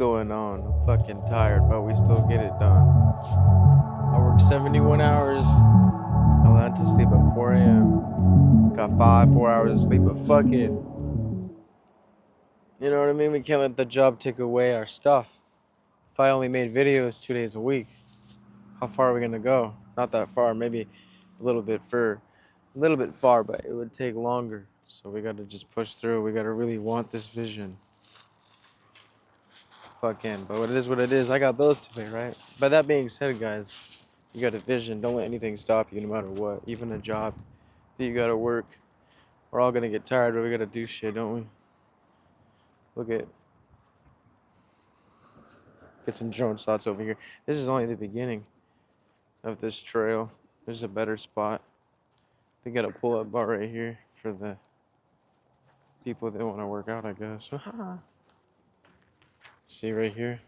going on? I'm fucking tired, but we still get it done. I worked 71 hours. I went to sleep at 4 a.m. Got 4 hours of sleep, but fuck it. You know what I mean? We can't let the job take away our stuff. If I only made videos 2 days a week, how far are we gonna go? Not that far, maybe a little bit far, but it would take longer. So we gotta just push through. We gotta really want this vision. Fucking, but it is what it is. I got bills to pay, right? But that being said, guys, you got a vision. Don't let anything stop you, no matter what. Even a job that you gotta work. We're all gonna get tired, but we gotta do shit, don't we? Get some drone shots over here. This is only the beginning of this trail. There's a better spot. They got a pull-up bar right here for the people that want to work out, I guess. See right here?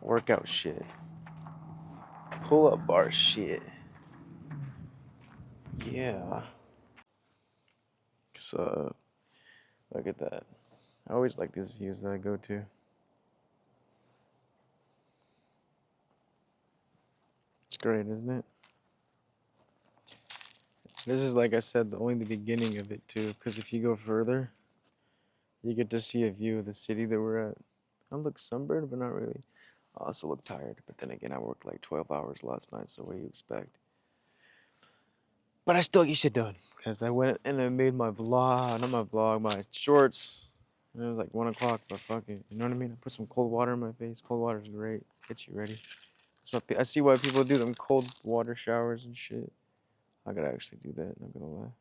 Workout shit. Pull-up bar shit. Yeah. So, look at that. I always like these views that I go to. It's great, isn't it? This is, like I said, only the beginning of it, too. Because if you go further, you get to see a view of the city that we're at. I look sunburned, but not really. I also look tired. But then again, I worked like 12 hours last night, so what do you expect? But I still get shit done. Because I went and I made my vlog, not my vlog, my shorts. And it was like 1 o'clock, but fuck it. You know what I mean? I put some cold water in my face. Cold water's great. Gets you ready. I see why people do them cold water showers and shit. I gotta actually do that, not gonna lie.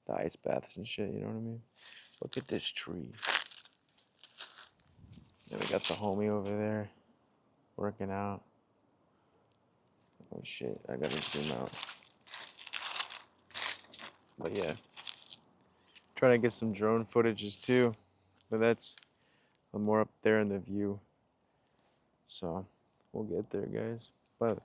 The ice baths and shit, you know what I mean? Look at this tree. Then we got the homie over there working out. Oh shit, I gotta zoom out. But yeah. Trying to get some drone footages too. But that's more up there in the view. So we'll get there, guys. But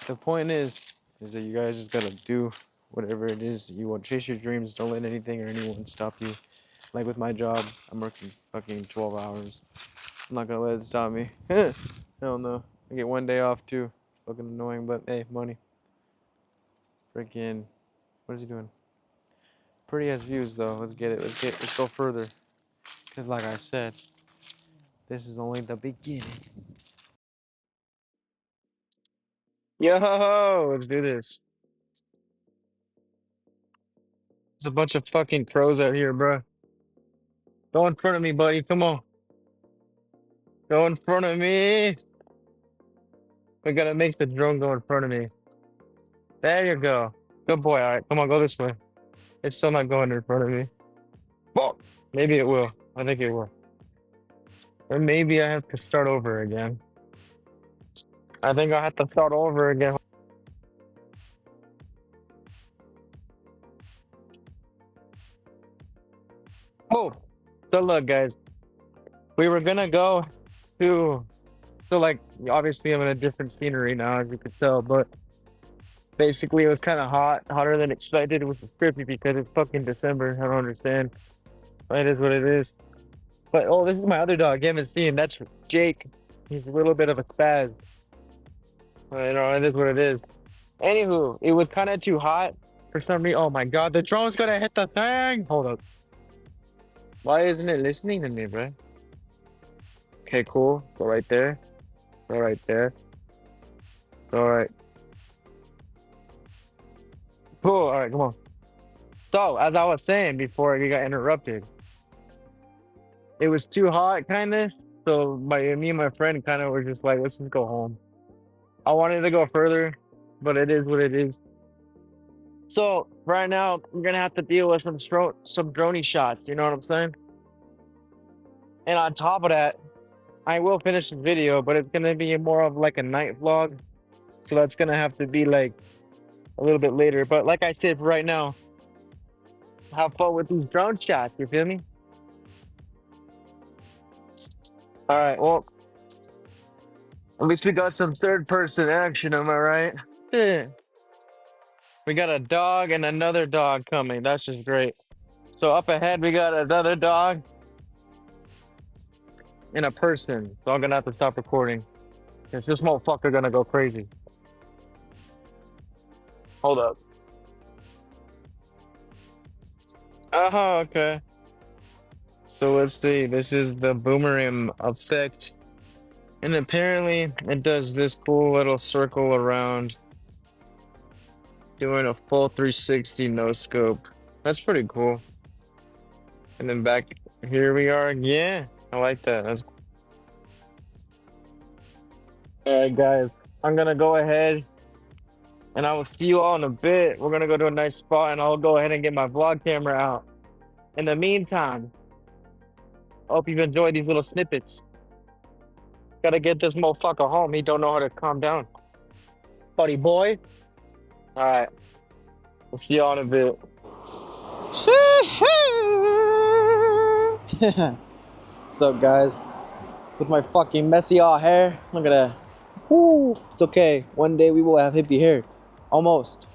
the point is that you guys just gotta do whatever it is you want. Chase your dreams. Don't let anything or anyone stop you. Like with my job, I'm working fucking 12 hours. I'm not gonna let it stop me. Hell no. I get 1 day off too. Fucking annoying, but hey, money. Freaking, what is he doing? Pretty ass views though. Let's get it. Let's go further. Cause like I said, this is only the beginning. Yo, let's do this. There's a bunch of fucking crows out here, bro. Go in front of me, buddy. Come on. Go in front of me. We gotta make the drone go in front of me. There you go. Good boy. All right, come on, go this way. It's still not going in front of me. Well, maybe it will. I think it will. Or maybe I have to start over again. I think I have to start over again. Oh, so look, guys. We were gonna go to, so like, obviously I'm in a different scenery now, as you could tell, but basically it was kind of hot, hotter than expected, which is trippy because it's fucking December. I don't understand. It is what it is. But, oh, this is my other dog. You haven't seen him. That's Jake. He's a little bit of a spaz. You know, it is what it is. Anywho, it was kind of too hot for some reason. Oh my god, the drone's gonna hit the thing! Hold up. Why isn't it listening to me, bro? Okay, cool. Go right there. Go right there. Go right. Cool. Alright, come on. So, as I was saying before you got interrupted, it was too hot, kind of. So, me and my friend kind of were just like, let's just go home. I wanted to go further, but it is what it is. So, right now, I'm gonna have to deal with some droney shots, you know what I'm saying? And on top of that, I will finish the video, but it's gonna be more of like a night vlog. So that's gonna have to be like a little bit later. But like I said, right now, have fun with these drone shots, you feel me? Alright, well, at least we got some third person action, am I right? Yeah. We got a dog and another dog coming. That's just great. So up ahead we got another dog. in a person. So I'm gonna have to stop recording. Cause this motherfucker gonna go crazy. Hold up. Uh-huh, okay. So let's see. This is the boomerang effect. And apparently it does this cool little circle around doing a full 360 no scope. That's pretty cool. And then back here we are. Yeah, I like that. That's all right, guys. I'm gonna go ahead and I will see you all in a bit. We're gonna go to a nice spot and I'll go ahead and get my vlog camera out. In the meantime, I hope you've enjoyed these little snippets. Gotta get this motherfucker home. He don't know how to calm down. Buddy boy. All right. We'll see y'all in a bit. What's up, guys? With my fucking messy all hair, look at that. Whoo, it's okay. One day we will have hippie hair. Almost.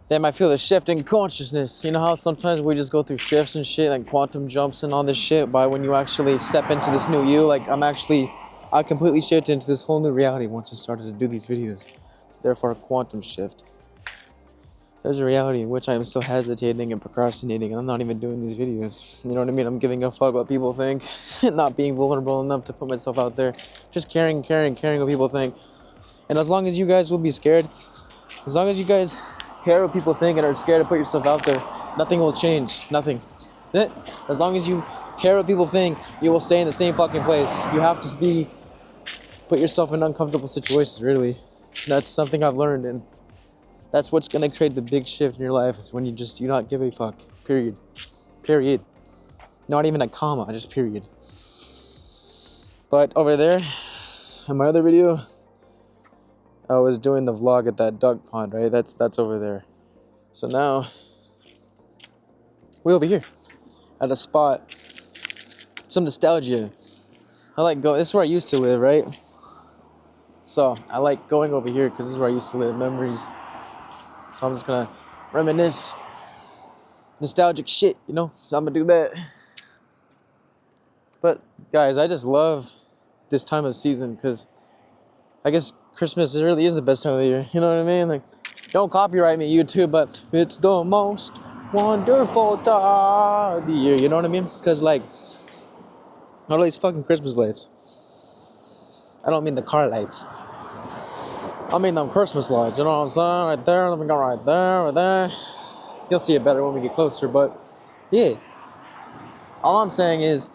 Then I feel the shift in consciousness. You know how sometimes we just go through shifts and shit, like quantum jumps and all this shit, but when you actually step into this new you, like I completely shifted into this whole new reality once I started to do these videos. It's therefore a quantum shift. There's a reality in which I am still hesitating and procrastinating, and I'm not even doing these videos. You know what I mean? I'm giving a fuck what people think, not being vulnerable enough to put myself out there, just caring what people think. And as long as you guys will be scared, as long as you guys care what people think and are scared to put yourself out there, nothing will change. Nothing. As long as you care what people think, you will stay in the same fucking place. You have to put yourself in uncomfortable situations, really. That's something I've learned, and that's what's gonna create the big shift in your life, is when you just do not give a fuck. Period. Period. Not even a comma, just period. But over there, in my other video, I was doing the vlog at that duck pond, right? That's over there. So now, we're over here at a spot, some nostalgia. I like going, this is where I used to live, right? So I like going over here because this is where I used to live, memories. So I'm just gonna reminisce, nostalgic shit, you know? So I'm gonna do that. But guys, I just love this time of season because I guess Christmas really is the best time of the year. You know what I mean? Like, don't copyright me, YouTube, but it's the most wonderful time of the year. You know what I mean? Because like, all these fucking Christmas lights. I don't mean the car lights. I mean them Christmas lights. You know what I'm saying? Right there. Let me go right there, right there. You'll see it better when we get closer. But yeah, all I'm saying is,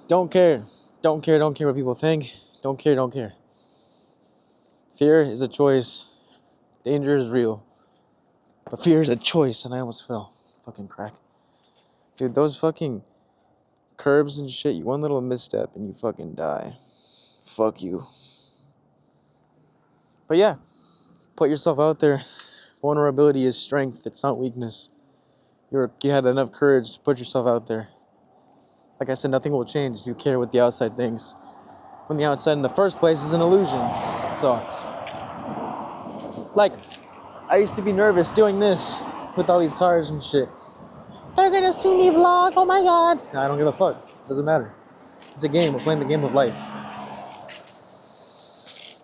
don't care. Don't care what people think. Don't care. Fear is a choice. Danger is real. But fear is a choice, and I almost fell. Fucking crack. Dude, those fucking curbs and shit, one little misstep and you fucking die. Fuck you. But yeah, put yourself out there. Vulnerability is strength, it's not weakness. You had enough courage to put yourself out there. Like I said, nothing will change if you care what the outside thinks, when the outside in the first place is an illusion. So, like, I used to be nervous doing this with all these cars and shit. They're gonna see me vlog, oh my god. I don't give a fuck, doesn't matter. It's a game, we're playing the game of life.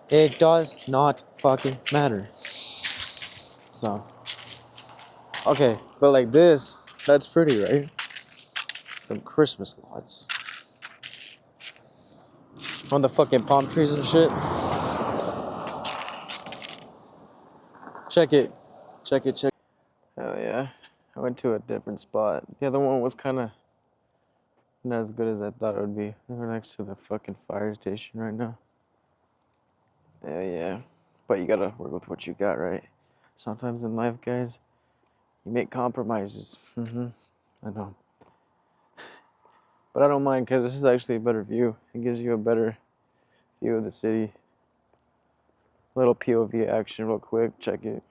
It does not fucking matter. So, okay, but like this, that's pretty, right? Some Christmas lights on the fucking palm trees and shit. Check it. Oh yeah, I went to a different spot. The other one was kind of not as good as I thought it would be. We're next to the fucking fire station right now. Yeah, but you gotta work with what you got, right? Sometimes in life, guys, you make compromises. I know. But I don't mind, because this is actually a better view. It gives you a better view of the city. Little POV action real quick, check it.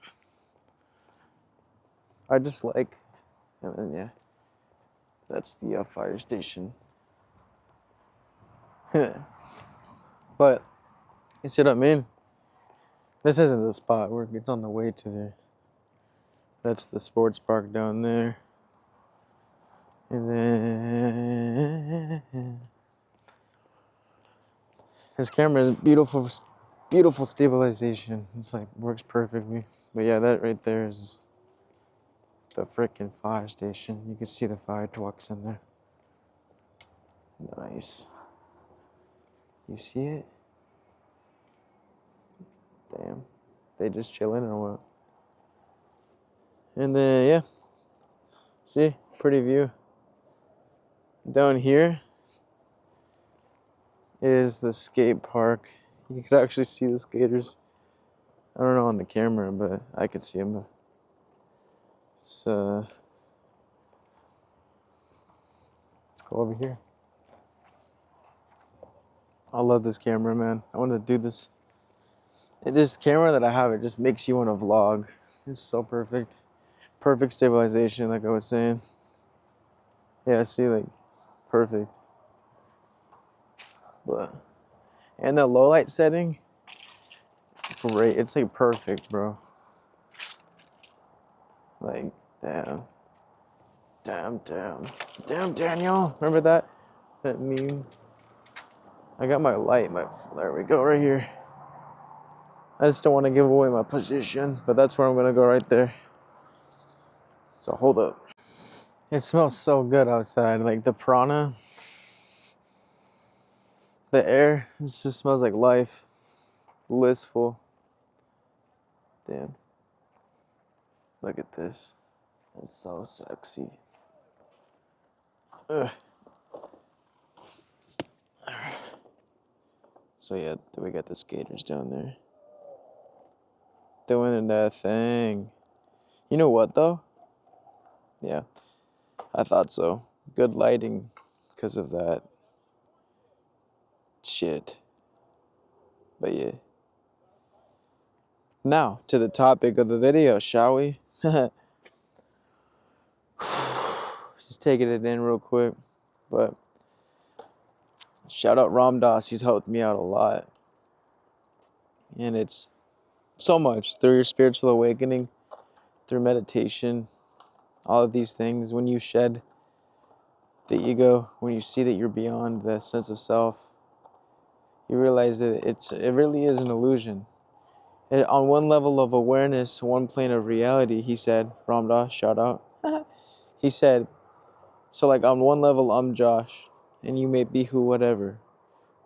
I just like, and then yeah, that's the fire station. But, you see what I mean? This isn't the spot, it's on the way to there. That's the sports park down there. And then This camera is beautiful, beautiful stabilization. It's like works perfectly. But yeah, that right there is the freaking fire station. You can see the fire trucks in there. Nice. You see it? Damn. They just chilling or what? And then yeah, see, pretty view. Down here is the skate park. You could actually see the skaters. I don't know on the camera, but I could see them. It's let's go over here. I love this camera, man. I want to do this. This camera that I have, it just makes you want to vlog. It's so perfect. Perfect stabilization, like I was saying. Yeah, see, like, perfect. But, and the low light setting, great. It's like perfect, bro. Like, damn. Damn, Daniel. Remember that? That meme? I got my light, there we go, right here. I just don't want to give away my position, but that's where I'm gonna go right there. So hold up. It smells so good outside, like the piranha. The air, it just smells like life. Blissful. Damn. Look at this. It's so sexy. Ugh. So yeah, we got the skaters down there. Doing that thing. You know what though? Yeah, I thought so. Good lighting because of that shit. But yeah. Now, to the topic of the video, shall we? Just taking it in real quick. But shout out Ram Dass, he's helped me out a lot. And it's so much through your spiritual awakening, through meditation, all of these things. When you shed the ego, when you see that you're beyond the sense of self, you realize that it really is an illusion. And on one level of awareness, one plane of reality, he said, Ram Dass, shout out. He said, so like on one level, I'm Josh, and you may be who, whatever,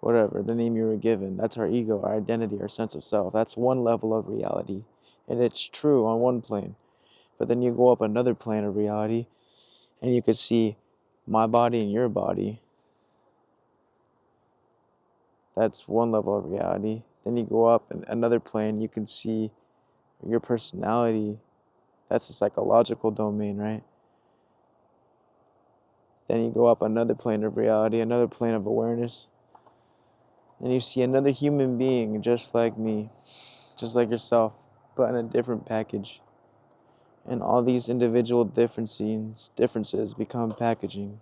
the name you were given. That's our ego, our identity, our sense of self. That's one level of reality. And it's true on one plane. But then you go up another plane of reality, and you could see my body and your body. That's one level of reality. Then you go up in another plane, you can see your personality. That's a psychological domain, right? Then you go up another plane of reality, another plane of awareness. And you see another human being just like me, just like yourself, but in a different package. And all these individual differences become packaging.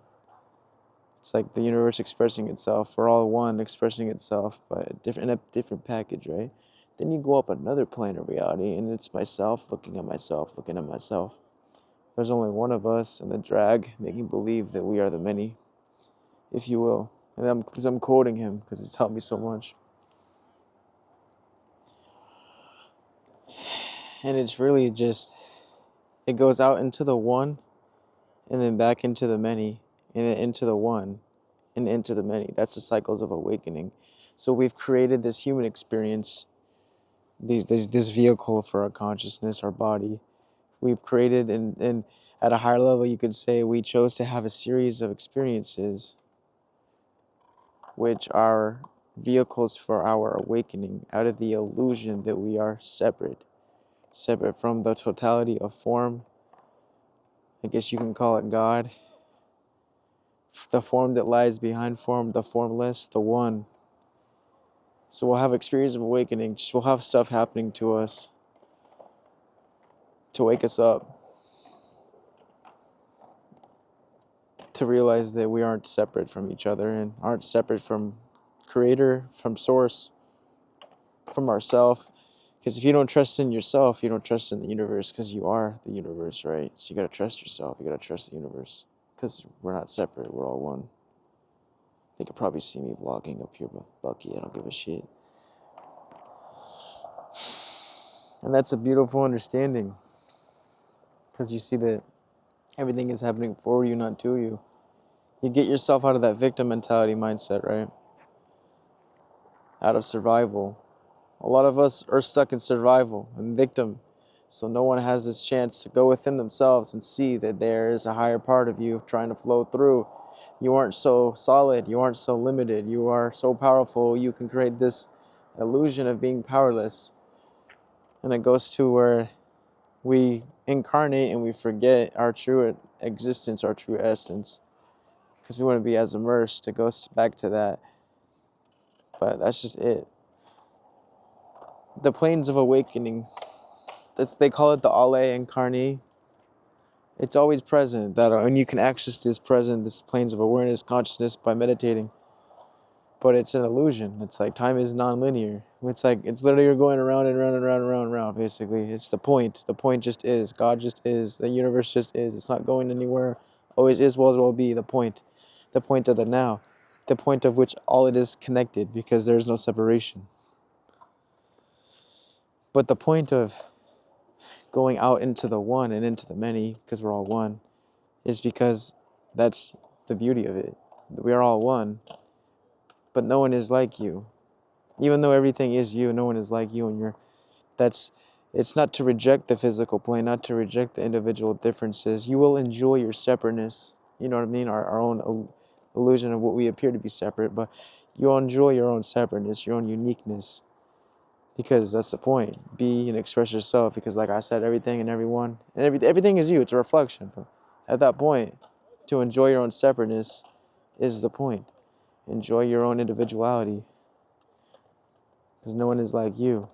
It's like the universe expressing itself. We're all one expressing itself, but in a different package, right? Then you go up another plane of reality, and it's myself looking at myself, looking at myself. There's only one of us, and the drag making believe that we are the many, if you will. And I'm quoting him because it's helped me so much. And it's really just, it goes out into the one, and then back into the many, and then into the one, and into the many. That's the cycles of awakening. So we've created this human experience, this vehicle for our consciousness, our body. We've created, and at a higher level, you could say we chose to have a series of experiences which are vehicles for our awakening out of the illusion that we are separate from the totality of form. I guess you can call it God. The form that lies behind form, the formless, the one. So we'll have experience of awakening. We'll have stuff happening to us to wake us up, to realize that we aren't separate from each other and aren't separate from Creator, from Source, from ourself. Because if you don't trust in yourself, you don't trust in the universe, because you are the universe, right? So you got to trust yourself. You got to trust the universe, because we're not separate. We're all one. They could probably see me vlogging up here, but fuck yeah, I don't give a shit. And that's a beautiful understanding, because you see that everything is happening for you, not to you. You get yourself out of that victim mentality mindset, right? Out of survival. A lot of us are stuck in survival and victim. So no one has this chance to go within themselves and see that there is a higher part of you trying to flow through. You aren't so solid. You aren't so limited. You are so powerful. You can create this illusion of being powerless. And it goes to where we incarnate and we forget our true existence, our true essence. Because we want to be as immersed. It goes back to that. But that's just it. The planes of awakening, they call it the Ale Incarnate. It's always present, and you can access this planes of awareness, consciousness by meditating. But it's an illusion. It's like time is non-linear. It's literally you're going around and around and around and around and around, basically. It's the point. The point just is. God just is. The universe just is. It's not going anywhere. Always is, will as well be. The point. The point of the now. The point of which all it is connected, because there is no separation. But the point of going out into the one and into the many, because we're all one, is because that's the beauty of it. We are all one, but no one is like you. Even though everything is you, no one is like you, and it's not to reject the physical plane, not to reject the individual differences. You will enjoy your separateness, you know what I mean, our own illusion of what we appear to be separate, but you'll enjoy your own separateness, your own uniqueness. Because that's the point. Be and express yourself. Because like I said, everything and everyone, and everything is you. It's a reflection. But at that point, to enjoy your own separateness is the point. Enjoy your own individuality. Because no one is like you.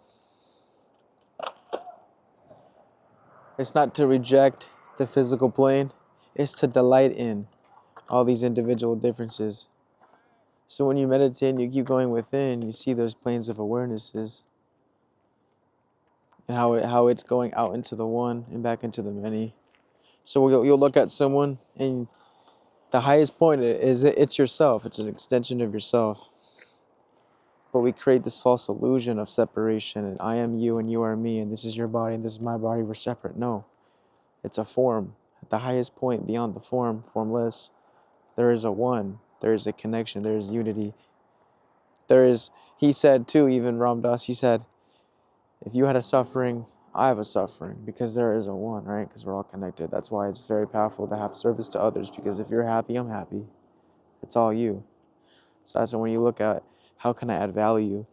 It's not to reject the physical plane. It's to delight in all these individual differences. So when you meditate and you keep going within, you see those planes of awarenesses. And how it's going out into the one and back into the many. So you'll look at someone, and the highest point is it's yourself. It's an extension of yourself. But we create this false illusion of separation, and I am you and you are me, and this is your body and this is my body, we're separate. No, it's a form. At the highest point beyond the form, formless, there is a one. There is a connection. There is unity. He said too, even Ram Dass, he said, if you had a suffering, I have a suffering, because there is a one, right? Because we're all connected. That's why it's very powerful to have service to others, because if you're happy, I'm happy. It's all you. So that's when you look at how can I add value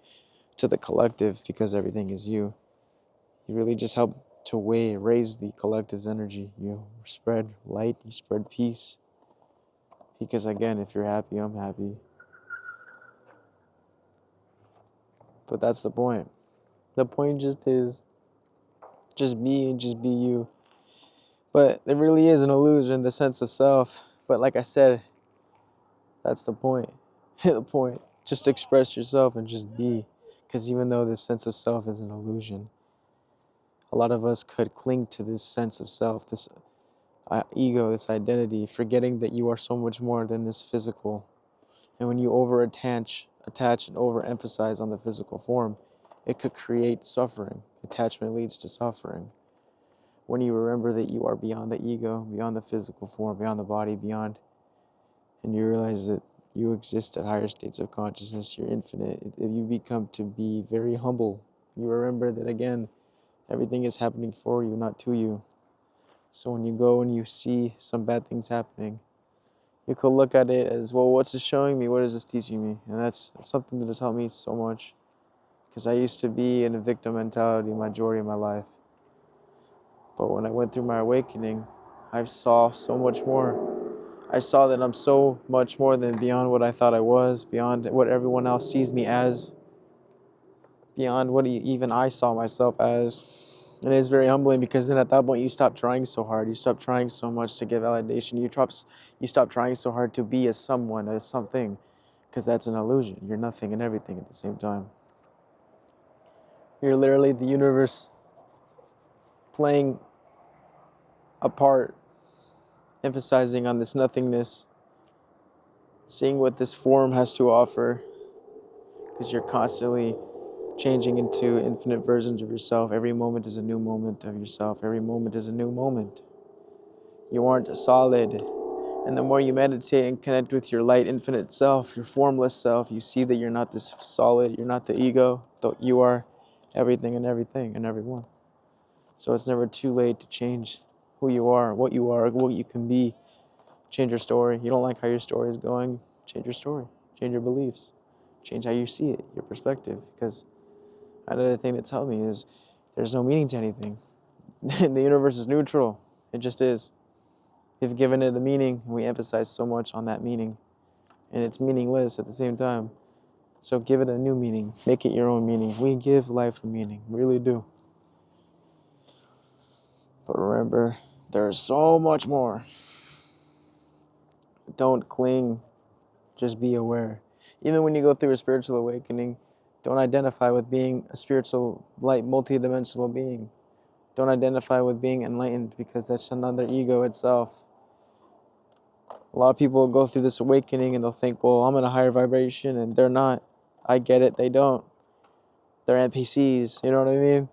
to the collective, because everything is you. You really just help to raise the collective's energy. You spread light, you spread peace. Because again, if you're happy, I'm happy. But that's the point. The point just is, just be and just be you. But it really is an illusion, the sense of self. But like I said, that's the point. The point. Just express yourself and just be. Because even though this sense of self is an illusion, a lot of us could cling to this sense of self, this ego, this identity, forgetting that you are so much more than this physical. And when you attach and overemphasize on the physical form, it could create suffering. Attachment leads to suffering. When you remember that you are beyond the ego, beyond the physical form, beyond the body, and you realize that you exist at higher states of consciousness, you're infinite, you become to be very humble. You remember that, again, everything is happening for you, not to you. So when you go and you see some bad things happening, you could look at it as, well, what's this showing me? What is this teaching me? And that's something that has helped me so much. Because I used to be in a victim mentality majority of my life. But when I went through my awakening, I saw so much more. I saw that I'm so much more than beyond what I thought I was, beyond what everyone else sees me as, beyond what even I saw myself as. And it is very humbling, because then at that point you stop trying so hard. You stop trying so much to get validation. You stop trying so hard to be as someone, as something, because that's an illusion. You're nothing and everything at the same time. You're literally the universe playing a part, emphasizing on this nothingness, seeing what this form has to offer, because you're constantly changing into infinite versions of yourself. Every moment is a new moment of yourself. Every moment is a new moment. You aren't solid. And the more you meditate and connect with your light, infinite self, your formless self, you see that you're not this solid, you're not the ego, though you are everything and everyone. So it's never too late to change who you are, what you can be. Change your story. You don't like how your story is going, change your story, change your beliefs, change how you see it, your perspective. Because another thing that tells me is there's no meaning to anything. The universe is neutral. It just is. We've given it a meaning, and we emphasize so much on that meaning. And it's meaningless at the same time. So give it a new meaning. Make it your own meaning. We give life a meaning. We really do. But remember, there's so much more. Don't cling. Just be aware. Even when you go through a spiritual awakening, don't identify with being a spiritual, light, multidimensional being. Don't identify with being enlightened, because that's another ego itself. A lot of people go through this awakening and they'll think, well, I'm in a higher vibration, and they're not. I get it, they don't. They're NPCs, you know what I mean?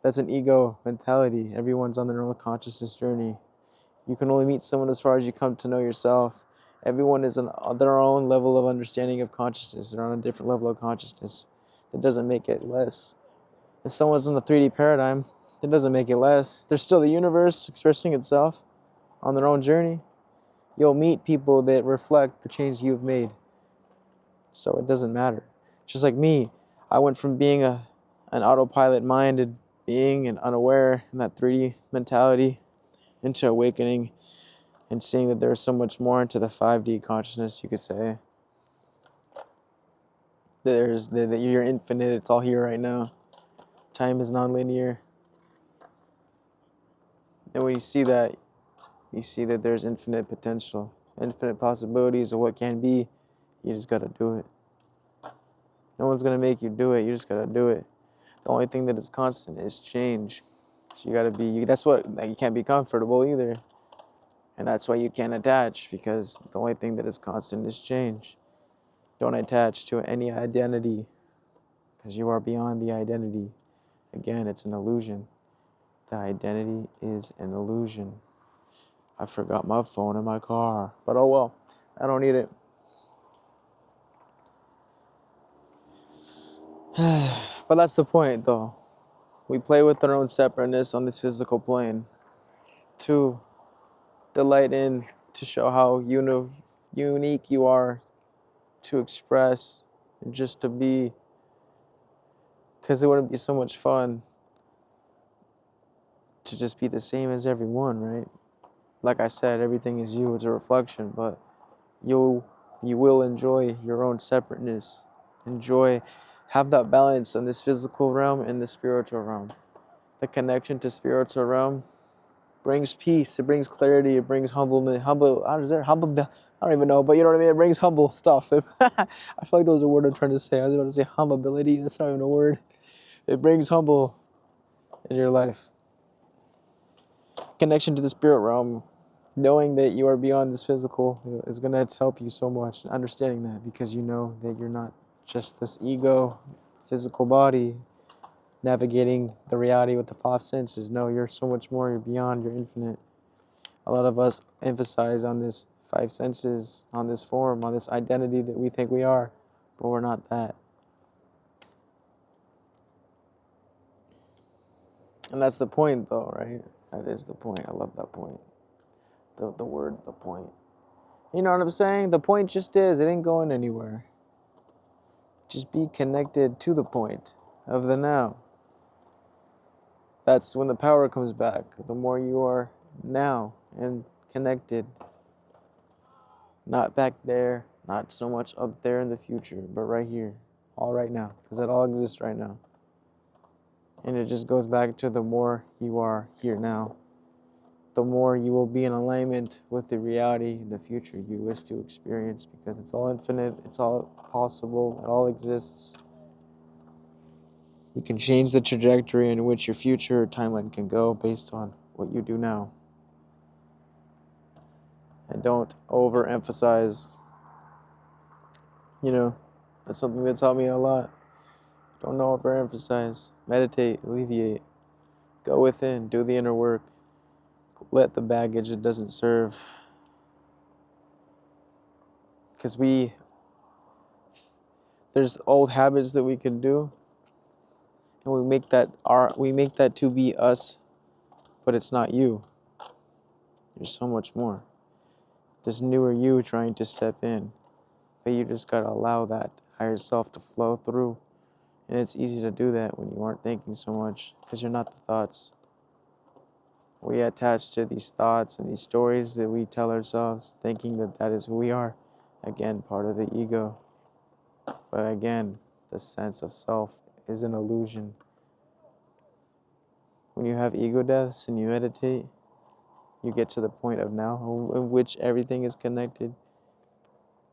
That's an ego mentality. Everyone's on their own consciousness journey. You can only meet someone as far as you come to know yourself. Everyone is on their own level of understanding of consciousness. They're on a different level of consciousness. That doesn't make it less. If someone's in the 3D paradigm, that doesn't make it less. There's still the universe expressing itself on their own journey. You'll meet people that reflect the change you've made. So it doesn't matter. Just like me, I went from being an autopilot-minded being and unaware in that 3D mentality into awakening and seeing that there's so much more into the 5D consciousness, you could say. That you're infinite, it's all here right now. Time is non-linear. And when you see that there's infinite potential, infinite possibilities of what can be. You just gotta do it. No one's gonna make you do it, you just gotta do it. The only thing that is constant is change. So you gotta be, that's what, like, you can't be comfortable either. And that's why you can't attach, because the only thing that is constant is change. Don't attach to any identity, because you are beyond the identity. Again, it's an illusion. The identity is an illusion. I forgot my phone in my car, but oh well, I don't need it. But that's the point, though. We play with our own separateness on this physical plane to delight in, to show how unique you are, to express, and just to be. Because it wouldn't be so much fun to just be the same as everyone, right? Like I said, everything is you, it's a reflection, but you will enjoy your own separateness. Have that balance in this physical realm and the spiritual realm. The connection to spiritual realm brings peace, it brings clarity, it brings I don't even know, but you know what I mean? It brings humble stuff. I feel like that was a word I'm trying to say. I was about to say humbleability, that's not even a word. It brings humble in your life. Connection to the spirit realm, knowing that you are beyond this physical is going to help you so much, understanding that, because you know that you're not just this ego, physical body, navigating the reality with the 5 senses. No, you're so much more, you're beyond, you're infinite. A lot of us emphasize on this 5 senses, on this form, on this identity that we think we are, but we're not that. And that's the point, though, right? That is the point. I love that point. The word, the point. You know what I'm saying? The point just is, it ain't going anywhere. Just be connected to the point of the now. That's when the power comes back. The more you are now and connected. Not back there, not so much up there in the future, but right here. All right now. Because it all exists right now. And it just goes back to the more you are here now, the more you will be in alignment with the reality, the future you wish to experience, because it's all infinite, it's all possible, it all exists. You can change the trajectory in which your future timeline can go based on what you do now. And don't overemphasize You know, that's something that taught me a lot. Don't overemphasize. Meditate, alleviate. Go within, do the inner work. Let the baggage that doesn't serve. Because there's old habits that we can do, and we make that to be us, but it's not you. There's so much more. This newer you trying to step in, but you just gotta allow that higher self to flow through. And it's easy to do that when you aren't thinking so much, because you're not the thoughts. We attach to these thoughts and these stories that we tell ourselves, thinking that that is who we are. Again, part of the ego. But again, the sense of self is an illusion. When you have ego deaths and you meditate, you get to the point of now in which everything is connected.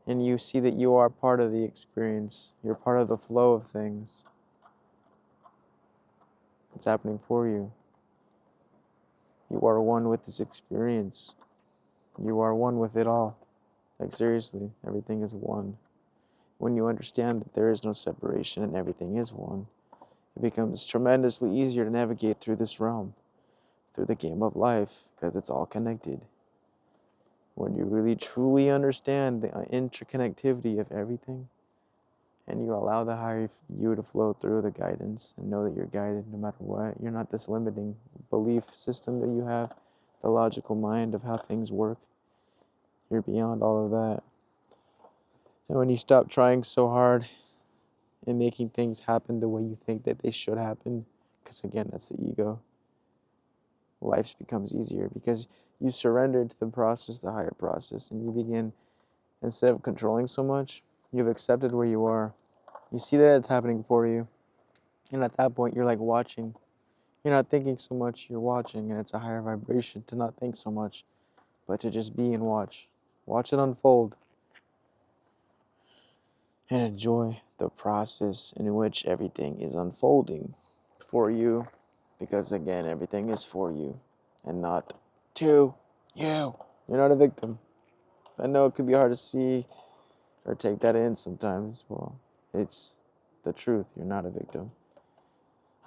And you see that you are part of the experience. You're part of the flow of things. It's happening for you. You are one with this experience. You are one with it all. Like seriously, everything is one. When you understand that there is no separation and everything is one, it becomes tremendously easier to navigate through this realm, through the game of life, because it's all connected. When you really truly understand the interconnectivity of everything, and you allow the higher you to flow through the guidance and know that you're guided no matter what, you're not this limiting belief system that you have, the logical mind of how things work. You're beyond all of that. And when you stop trying so hard and making things happen the way you think that they should happen, because again, that's the ego, life becomes easier because you surrender to the process, the higher process, and you begin, instead of controlling so much, you've accepted where you are. You see that it's happening for you. And at that point, you're like watching. You're not thinking so much, you're watching, and it's a higher vibration to not think so much, but to just be and watch. Watch it unfold. And enjoy the process in which everything is unfolding for you. Because again, everything is for you and not to you. You're not a victim. I know it could be hard to see or take that in sometimes. Well, it's the truth. You're not a victim.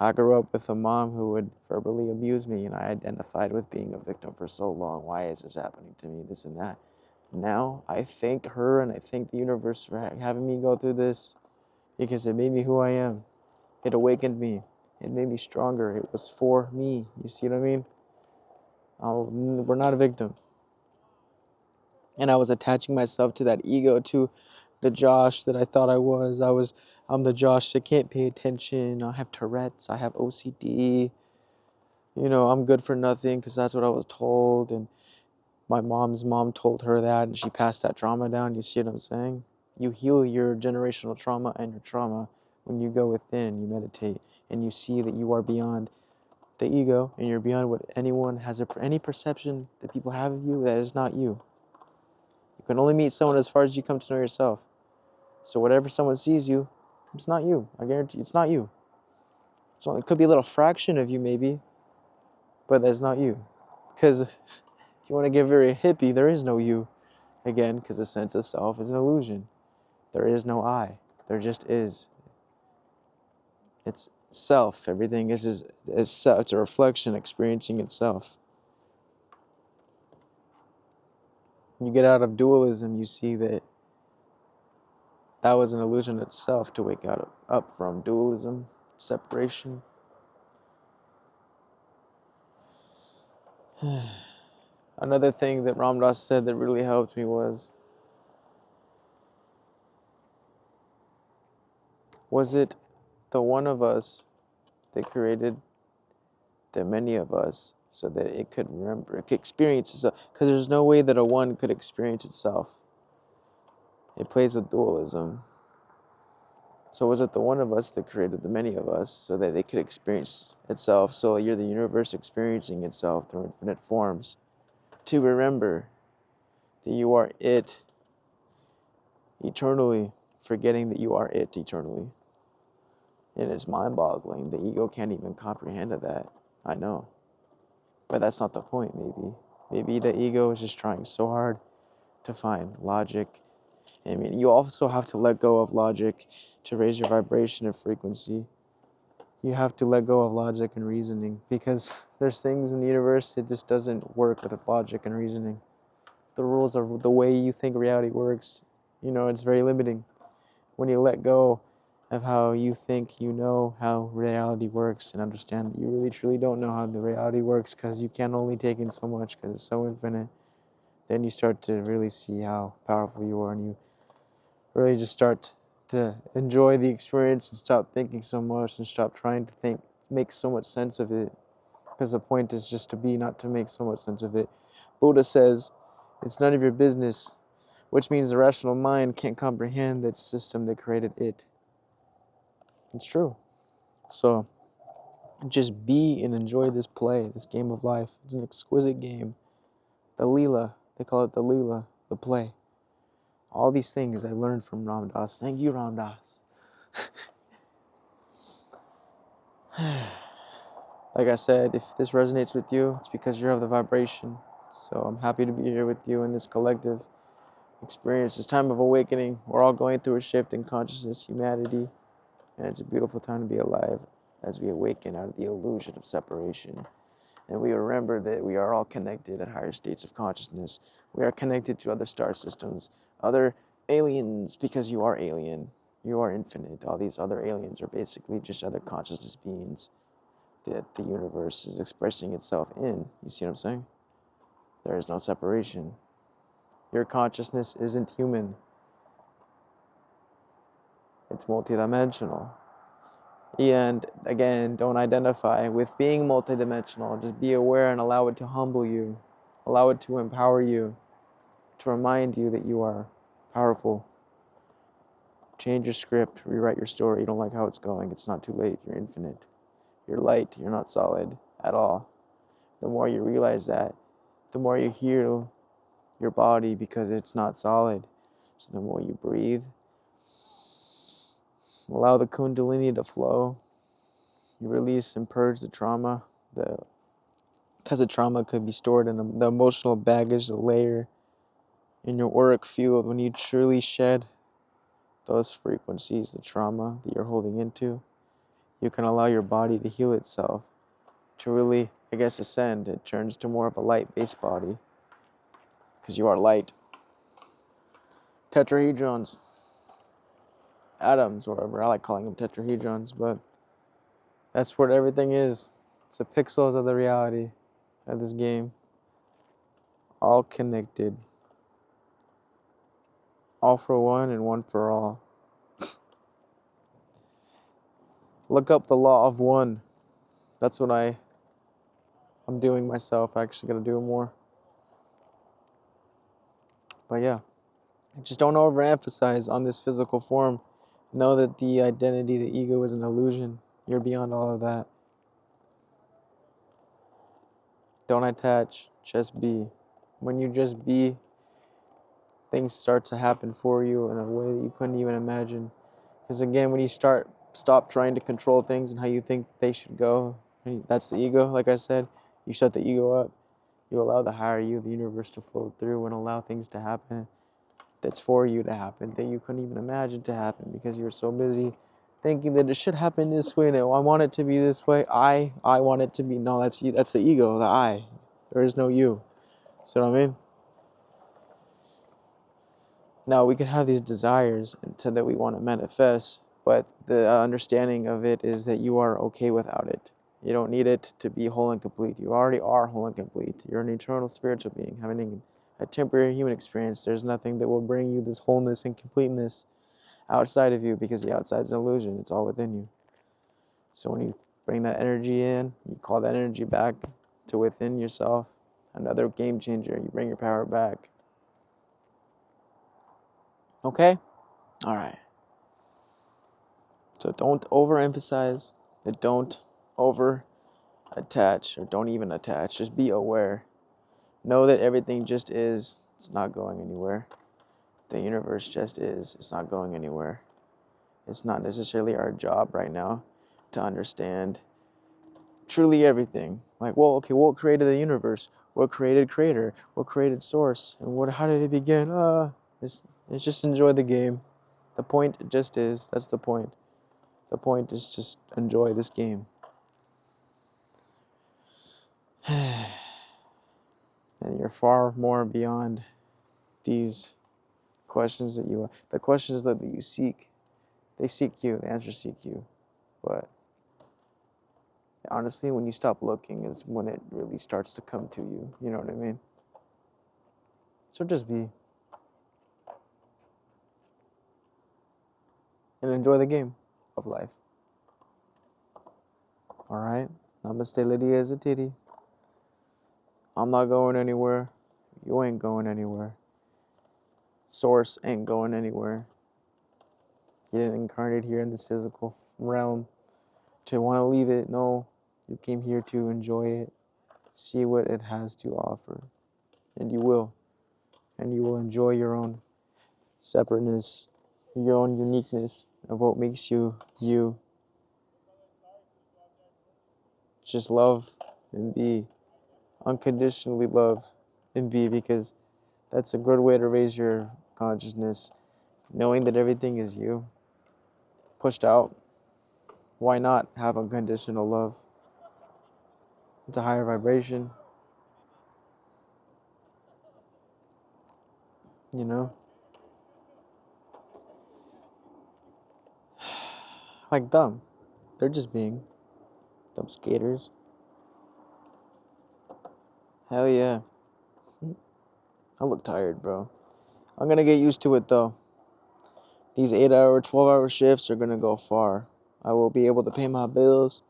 I grew up with a mom who would verbally abuse me, and I identified with being a victim for so long. Why is this happening to me? This and that. Now, I thank her and I thank the universe for having me go through this, because it made me who I am. It awakened me. It made me stronger. It was for me. You see what I mean? We're not a victim. And I was attaching myself to that ego, to the Josh that I thought I was. I'm the Josh that can't pay attention. I have Tourette's. I have OCD. I'm good for nothing because that's what I was told. And my mom's mom told her that, and she passed that trauma down. You see what I'm saying? You heal your generational trauma and your trauma when you go within and you meditate and you see that you are beyond the ego and you're beyond what anyone has, any perception that people have of you that is not you. You can only meet someone as far as you come to know yourself. So whatever someone sees you, it's not you. I guarantee it's not you. It could be a little fraction of you maybe, but that's not you. Because if you want to get very hippie, there is no you. Again, because the sense of self is an illusion. There is no I. There just is. It's self. Everything is self. It's a reflection experiencing itself. You get out of dualism, you see that that was an illusion itself to wake up from dualism, separation. Another thing that Ram Dass said that really helped me was it the one of us that created the many of us so that it could remember, it could experience itself? Because there's no way that a one could experience itself. It plays with dualism. So was it the one of us that created the many of us so that it could experience itself? So you're the universe experiencing itself through infinite forms. To remember that you are it eternally, forgetting that you are it eternally. And it's mind-boggling. The ego can't even comprehend that. I know. But that's not the point, maybe. Maybe the ego is just trying so hard to find logic I mean, you also have to let go of logic to raise your vibration and frequency. You have to let go of logic and reasoning because there's things in the universe it just doesn't work with logic and reasoning. The rules of the way you think reality works, it's very limiting. When you let go of how you think you know how reality works and understand that you really truly don't know how the reality works because you can only take in so much because it's so infinite, then you start to really see how powerful you are, and you really just start to enjoy the experience and stop thinking so much and stop trying to make so much sense of it, because the point is just to be, not to make so much sense of it. Buddha says it's none of your business, which means the rational mind can't comprehend that system that created it. It's true. So just be and enjoy this play, this game of life. It's an exquisite game. The Leela, they call it the Leela, the play. All these things I learned from Ram Dass. Thank you, Ram Dass. Like I said, if this resonates with you, it's because you're of the vibration. So I'm happy to be here with you in this collective experience, this time of awakening. We're all going through a shift in consciousness, humanity, and it's a beautiful time to be alive as we awaken out of the illusion of separation. And we remember that we are all connected at higher states of consciousness. We are connected to other star systems, other aliens, because you are alien. You are infinite. All these other aliens are basically just other consciousness beings that the universe is expressing itself in. You see what I'm saying? There is no separation. Your consciousness isn't human. It's multidimensional. And again, don't identify with being multidimensional. Just be aware and allow it to humble you. Allow it to empower you, to remind you that you are powerful. Change your script, rewrite your story. You don't like how it's going, it's not too late. You're infinite. You're light. You're not solid at all. The more you realize that, the more you heal your body because it's not solid. So the more you breathe, allow the Kundalini to flow. You release and purge the trauma. Because the trauma could be stored in the emotional baggage, the layer in your auric field. When you truly shed those frequencies, the trauma that you're holding into, you can allow your body to heal itself, to really, ascend. It turns to more of a light-based body because you are light. Tetrahedrons, atoms, whatever. I like calling them tetrahedrons, but that's what everything is. It's the pixels of the reality of this game. All connected. All for one and one for all. Look up the law of one. That's what I'm doing myself. I actually got to do it more. But yeah, just don't overemphasize on this physical form. Know that the identity, the ego, is an illusion. You're beyond all of that. Don't attach, just be. When you just be, things start to happen for you in a way that you couldn't even imagine. Because again, when you stop trying to control things and how you think they should go, that's the ego, like I said. You shut the ego up. You allow the higher you, the universe, to flow through and allow things to happen that's for you to happen, that you couldn't even imagine to happen because you're so busy thinking that it should happen this way. No, I want it to be this way. I want it to be. No, that's you. That's the ego, the I. There is no you. See what I mean? Now, we can have these desires that we want to manifest, but the understanding of it is that you are okay without it. You don't need it to be whole and complete. You already are whole and complete. You're an eternal spiritual being having a temporary human experience. There's nothing that will bring you this wholeness and completeness outside of you because the outside is an illusion. It's all within you. So when you bring that energy in, you call that energy back to within yourself. Another game changer. You bring your power back. Okay? All right. So don't overemphasize. Don't over attach, or don't even attach. Just be aware. Know that everything just is. It's not going anywhere. The universe just is. It's not going anywhere. It's not necessarily our job right now to understand truly everything. Like, well, okay, what created the universe? What created creator? What created source? And how did it begin? It's just enjoy the game. The point just is, that's the point. The point is just enjoy this game. And you're far more beyond these questions the questions that you seek. They seek you, the answers seek you. But honestly, when you stop looking is when it really starts to come to you. You know what I mean? So just be. And enjoy the game of life. Alright? Namaste, Lydia is a titty. I'm not going anywhere. You ain't going anywhere. Source ain't going anywhere. You didn't incarnate here in this physical realm to want to leave it. No, you came here to enjoy it, see what it has to offer. And you will. And you will enjoy your own separateness, your own uniqueness of what makes you you. Just love and be. Unconditionally love and be, because that's a good way to raise your consciousness. Knowing that everything is you, pushed out. Why not have unconditional love? It's a higher vibration. You know? Like them. They're just being dumb skaters. Hell yeah. I look tired, bro. I'm gonna get used to it though. These 8-hour, 12-hour shifts are gonna go far. I will be able to pay my bills.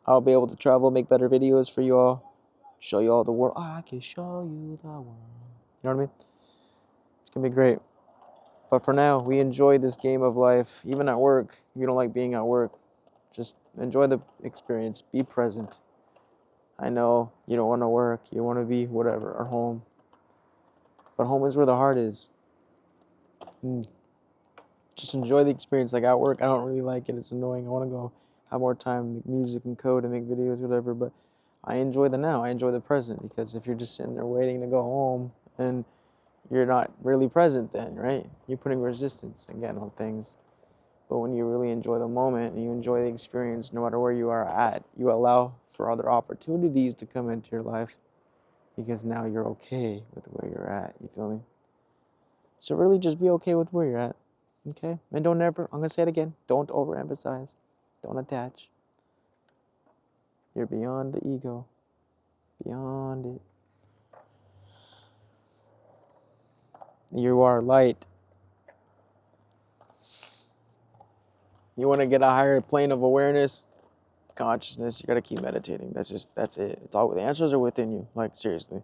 I'll be able to travel, make better videos for you all. Show you all the world. I can show you the world. You know what I mean? It's gonna be great. But for now, we enjoy this game of life. Even at work, if you don't like being at work, just enjoy the experience. Be present. I know you don't want to work. You want to be whatever, or home. But home is where the heart is. Just enjoy the experience. Like at work, I don't really like it. It's annoying. I want to go have more time, make music and code and make videos, whatever. But I enjoy the now. I enjoy the present, because if you're just sitting there waiting to go home and you're not really present then, right? You're putting resistance again on things. But when you really enjoy the moment and you enjoy the experience, no matter where you are at, you allow for other opportunities to come into your life, because now you're okay with where you're at. You feel me? So really just be okay with where you're at. Okay? And don't ever, I'm going to say it again, don't overemphasize. Don't attach. You're beyond the ego. Beyond it. You are light. You want to get a higher plane of awareness, consciousness, you got to keep meditating. That's it. It's all, the answers are within you. Like, seriously.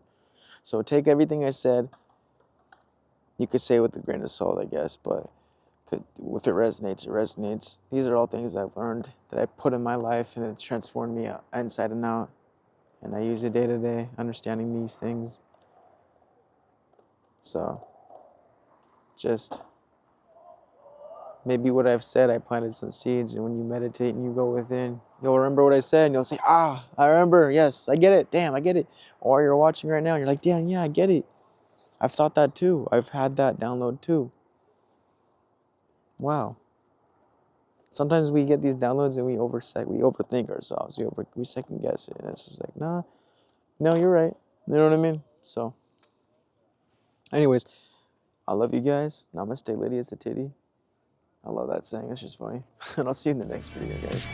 So take everything I said. You could say with a grain of salt, I guess, but if it resonates, it resonates. These are all things I've learned that I put in my life, and it's transformed me inside and out. And I use it day to day, understanding these things. So, just maybe what I've said, I planted some seeds, and when you meditate and you go within, you'll remember what I said, and you'll say, I remember, yes, I get it, damn, I get it. Or you're watching right now, and you're like, damn, yeah, I get it. I've thought that too. I've had that download too. Wow. Sometimes we get these downloads and we overthink ourselves. We second guess it, and it's just like, no, you're right. You know what I mean? So, anyways, I love you guys. Namaste, Lydia, it's a titty. I love that saying. It's just funny. And I'll see you in the next video, guys.